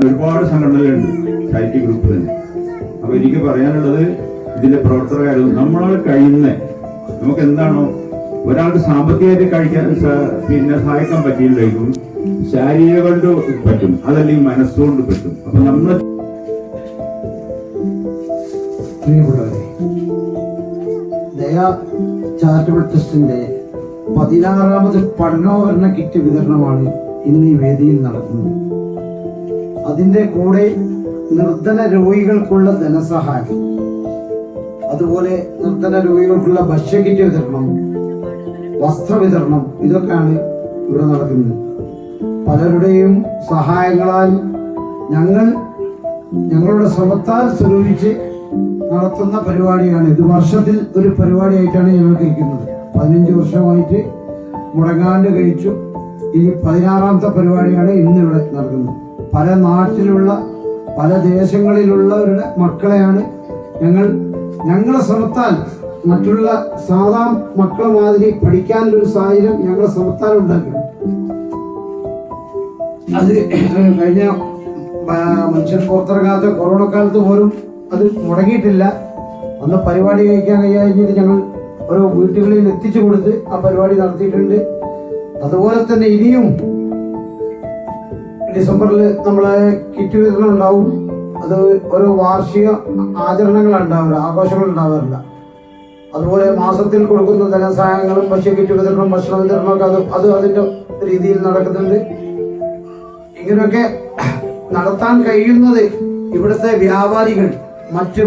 ഒരുപാട് സംഘടനകളുണ്ട്, charity group തന്നെ. അപ്പൊ എനിക്ക് പറയാനുള്ളത്, ഇതിന്റെ പ്രവർത്തകരും നമ്മളാൽ കഴിയുന്ന, നമുക്ക് എന്താണോ ഒരാൾക്ക് സാമ്പത്തികമായിട്ട് കഴിക്കാൻ സഹായിക്കാൻ പറ്റിയില്ലെങ്കിലും ശാരീരിക കൊണ്ട് പറ്റും, അതല്ലെങ്കിൽ മനസ്സുകൊണ്ട് പറ്റും. അപ്പൊ നമ്മൾ പ്രിയപ്പെട്ടവരെ, ദയാ ചാരിറ്റബിൾ ട്രസ്റ്റിന്റെ 16ാമത് പഠനോപകരണ കിറ്റ് വിതരണമാണ് ഇന്ന് ഈ വേദിയിൽ നടക്കുന്നത്. അതിന്റെ കൂടെ നിർധന രോഗികൾക്കുള്ള ധനസഹായം, അതുപോലെ നിർധന രോഗികൾക്കുള്ള ഭക്ഷ്യക്കിറ്റ് വിതരണം, വസ്ത്രവിതരണം, ഇതൊക്കെയാണ് ഇവിടെ നടക്കുന്നത്. പലരുടെയും സഹായങ്ങളാൽ ഞങ്ങളുടെ ശ്രമത്താൽ സ്വരൂപിച്ച് നടത്തുന്ന പരിപാടിയാണ് ഇത്. വർഷത്തിൽ ഒരു പരിപാടിയായിട്ടാണ് ഞങ്ങൾ കഴിക്കുന്നത്. 15 വർഷമായിട്ട് മുടങ്ങാണ്ട് കഴിച്ചു. ഇനി 16ാമത്തെ പരിപാടിയാണ് ഇന്നിവിടെ നടക്കുന്നത്. പല നാട്ടിലുള്ള പല ദേശങ്ങളിലുള്ളവരുടെ മക്കളെയാണ് ഞങ്ങളെ ശ്രമത്താൽ, മറ്റുള്ള സാധാ മക്കളെ മാതിരി പഠിക്കാനൊരു സാഹചര്യം ഞങ്ങളെ ശ്രമത്താൽ ഉണ്ടാക്കണം. അത് കഴിഞ്ഞ മനുഷ്യൻ പുറത്തിറങ്ങാത്ത കൊറോണ കാലത്ത് പോലും അത് മുടങ്ങിയിട്ടില്ല. അന്ന് പരിപാടി കഴിക്കാൻ കഴിയാഞ്ഞിട്ട് ഞങ്ങൾ ഓരോ വീട്ടുകളിൽ എത്തിച്ചു കൊടുത്ത് ആ പരിപാടി നടത്തിയിട്ടുണ്ട്. അതുപോലെ തന്നെ ഇനിയും ഡിസംബറിൽ നമ്മളെ കിറ്റ് വിതരണം ഉണ്ടാവും. അത് ഓരോ വാർഷിക ആചരണങ്ങൾ ഉണ്ടാവില്ല, ആഘോഷങ്ങൾ ഉണ്ടാവാറില്ല. അതുപോലെ മാസത്തിൽ കൊടുക്കുന്ന ധനസഹായങ്ങളും ഭക്ഷ്യക്കിറ്റ് വിതരണം, ഭക്ഷണ വിതരണമൊക്കെ അത് അതിന്റെ രീതിയിൽ നടക്കുന്നുണ്ട്. ഇങ്ങനെയൊക്കെ നടത്താൻ കഴിയുന്നത് ഇവിടുത്തെ വ്യാപാരികൾ, മറ്റു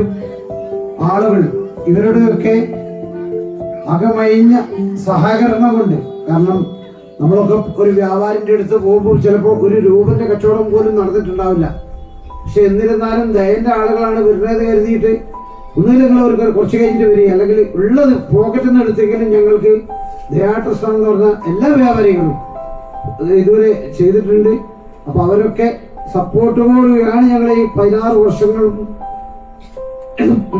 ആളുകൾ, ഇവരുടെയൊക്കെ അകമഴിഞ്ഞ സഹകരണം കൊണ്ട്. കാരണം നമ്മളൊക്കെ ഒരു വ്യാപാരിന്റെ അടുത്ത് പോകുമ്പോൾ ചിലപ്പോൾ ഒരു രൂപന്റെ കച്ചവടം പോലും നടന്നിട്ടുണ്ടാവില്ല. പക്ഷെ എന്നിരുന്നാലും ദയന്റെ ആളുകളാണ് വരുന്നത് കരുതിയിട്ട് ഒന്നുമില്ലെങ്കിൽ അവർക്ക് കുറച്ച് കഴിഞ്ഞിട്ട് വരിക, അല്ലെങ്കിൽ ഉള്ളത് പോക്കറ്റിൽ നിന്ന് എടുത്തെങ്കിലും ഞങ്ങൾക്ക് ദയാ ട്രസ്റ്റ് എന്ന് പറഞ്ഞ എല്ലാ വ്യാപാരികളും ഇതുവരെ ചെയ്തിട്ടുണ്ട്. അപ്പൊ അവരൊക്കെ സപ്പോർട്ടോടുകൂടിയാണ് ഞങ്ങൾ ഈ 16 വർഷങ്ങളും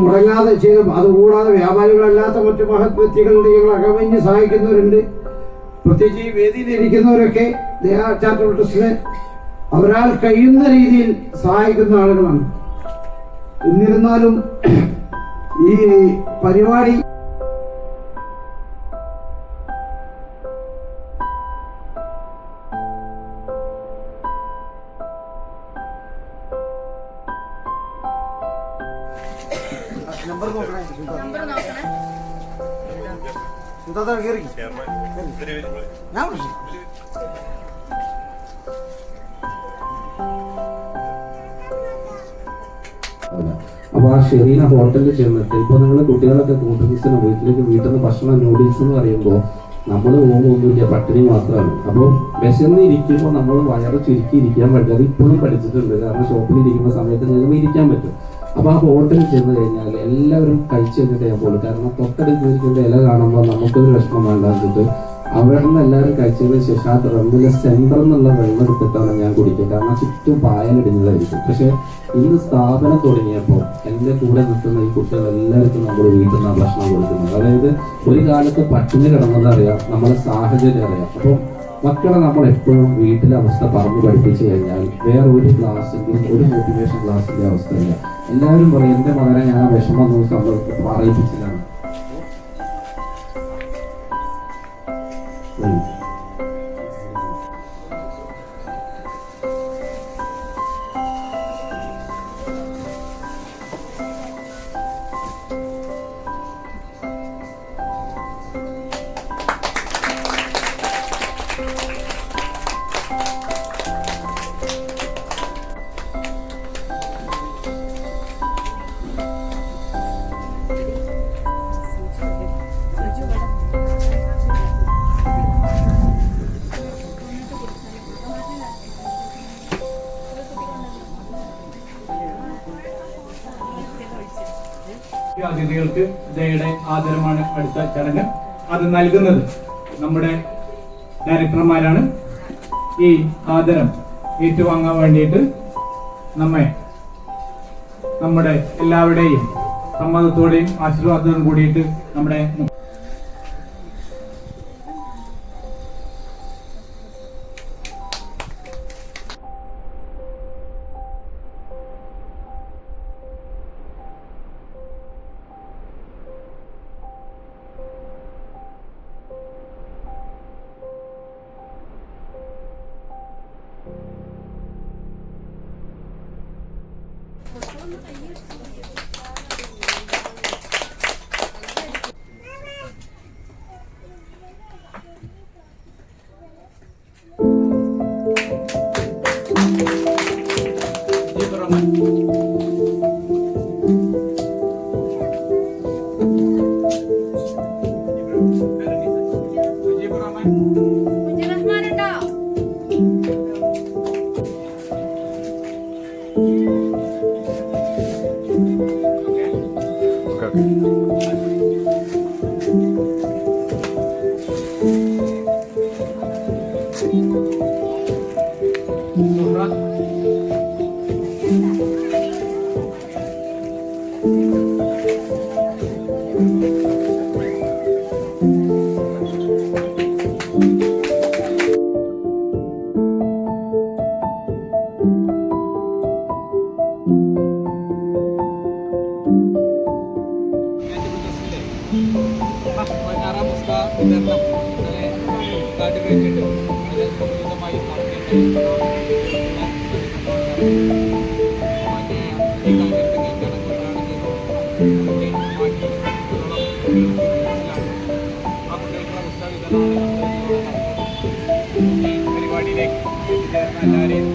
മുടങ്ങാതെ ചെയ്ത്. അതുകൂടാതെ വ്യാപാരികളല്ലാത്ത മറ്റു മഹത് വ്യക്തികളുടെ ഞങ്ങൾ അകമഞ്ഞ് സഹായിക്കുന്നവരുണ്ട്. പ്രത്യേകിച്ച് ഈ വേദിയിൽ ഇരിക്കുന്നവരൊക്കെ ദയാ ചാരിറ്റബിൾ ട്രസ്റ്റിനെ അവരാൽ കഴിയുന്ന രീതിയിൽ സഹായിക്കുന്ന ആളുകളാണ്. എന്നിരുന്നാലും ഈ പരിപാടി നമ്പർ നോക്കണേ. ഞാൻ അപ്പൊ ആ ഷെറീന ഹോട്ടലിൽ ചെന്നിട്ട് ഇപ്പൊ നിങ്ങൾ കുട്ടികളൊക്കെ കൂട്ടുമിസിന് വീട്ടിൽ നിന്ന് ഭക്ഷണം നൂഡിൽസ് എന്ന് പറയുമ്പോൾ നമ്മൾ പോകുമ്പോഴൊന്നുമില്ല, പട്ടിണി മാത്രമാണ്. അപ്പോൾ വിശന്ന് ഇരിക്കുമ്പോൾ നമ്മൾ വയറ് ചുരുക്കി ഇരിക്കാൻ പറ്റും. അത് ഇപ്പോഴും പഠിച്ചിട്ടുണ്ട്. കാരണം ഷോപ്പിൽ ഇരിക്കുന്ന സമയത്ത് ചിലപ്പോൾ ഇരിക്കാൻ പറ്റും. അപ്പൊ ആ ഹോട്ടലിൽ ചെന്ന് കഴിഞ്ഞാൽ എല്ലാവരും കഴിച്ചു കഴിഞ്ഞിട്ട് ഞാൻ പോകും. കാരണം തൊട്ടടുത്തിരിക്കുന്ന ഇല കാണുമ്പോൾ നമുക്കൊരു വിഷമം വേണ്ടാന്നിട്ട് അവിടെ നിന്ന് എല്ലാവരും കഴിച്ചതിന് ശേഷം ആ ഡ്രമ്മിലെ സെന്റർ എന്നുള്ള വെള്ളം എടുത്തിട്ടാണ് ഞാൻ കുടിക്കുക. കാരണം ചുറ്റും പായലിടിഞ്ഞതായിരിക്കും. പക്ഷെ ഇന്ന് സ്ഥാപനം തുടങ്ങിയപ്പോൾ എൻ്റെ കൂടെ നിൽക്കുന്ന ഈ കുട്ടികൾ എല്ലാവർക്കും നമ്മൾ വീട്ടിൽ നിന്നാണ് ഭക്ഷണം കൊടുക്കുന്നത്. അതായത് ഒരു കാലത്ത് പട്ടിണി കിടന്നതറിയാം, നമ്മളെ സാഹചര്യം അറിയാം. അപ്പോൾ മക്കളെ നമ്മൾ എപ്പോഴും വീട്ടിലെ അവസ്ഥ പറഞ്ഞു പഠിപ്പിച്ചു കഴിഞ്ഞാൽ വേറെ ഒരു ക്ലാസ്സിൻ്റെയും ഒരു മോട്ടിവേഷൻ ക്ലാസ്സിൻ്റെ അവസ്ഥയില്ല. എല്ലാവരും പറയും എൻ്റെ മകനെ ഞാൻ വിഷമം പറയിപ്പിച്ചില്ലാണ്. അതിഥികൾക്ക് ദയയുടെ ആദരമാണ് അടുത്ത ചടങ്ങ്. അത് നൽകുന്നത് നമ്മുടെ ഡയറക്ടർമാരാണ്. ഈ ആദരം ഏറ്റുവാങ്ങാൻ വേണ്ടിയിട്ട് നമ്മുടെ എല്ലാവരുടെയും സമ്മതത്തോടെയും ആശീർവാദത്തോടും കൂടിയിട്ട് നമ്മുടെ പരിപാടിയിലേക്ക് എല്ലാവരെയും